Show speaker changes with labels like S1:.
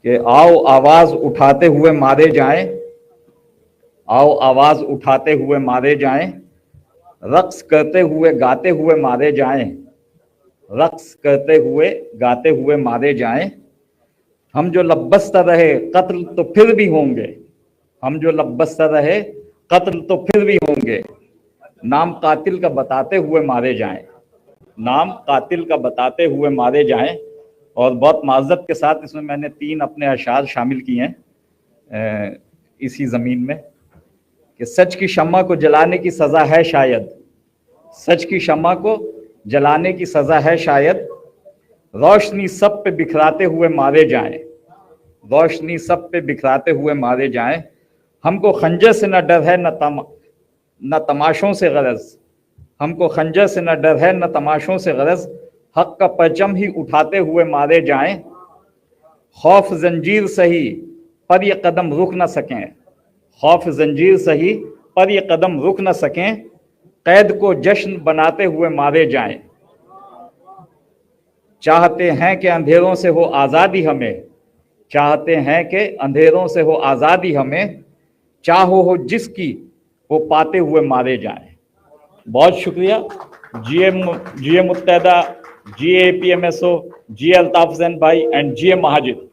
S1: کہ आओ आवाज उठाते हुए मारे जाएं, आओ आवाज उठाते हुए मारे जाएं, रक्स करते हुए गाते हुए मारे जाएं, रक्स करते हुए गाते हुए मारे जाएं। हम जो लब्बस्ता रहे कत्ल तो फिर भी होंगे, हम जो लब्बस्ता रहे कत्ल तो फिर भी होंगे, नाम कातिल का बताते हुए मारे जाएं, नाम कातिल का बताते हुए मारे जाएं। और बहुत माजरत के साथ इसमें मैंने 3 अपने अशार शामिल किए हैं इसी ज़मीन में, कि सच की शम्मा को जलाने की सज़ा है शायद, सच की शम्मा को जलाने की सज़ा है शायद, रोशनी सब पे बिखराते हुए मारे जाएं, रोशनी सब पे बिखराते हुए मारे जाएं। हमको खंजर से न डर है न तमाशों से गरज, हमको खंजर से न डर है न तमाशों से गरज, हक का परचम ही उठाते हुए मारे जाएं। खौफ जंजीर सही पर ये कदम रुक न सकें, खौफ जंजीर सही पर ये कदम रुक न सकें, कैद को जश्न बनाते हुए मारे जाएं। चाहते हैं कि अंधेरों से हो आज़ादी हमें, चाहते हैं कि अंधेरों से हो आज़ादी हमें, चाहो हो जिसकी वो पाते हुए मारे जाएं। बहुत शुक्रिया। GA मुत्तहदा, GA APMSO, GA Altaf ज़ैन भाई एंड GA महाजिद।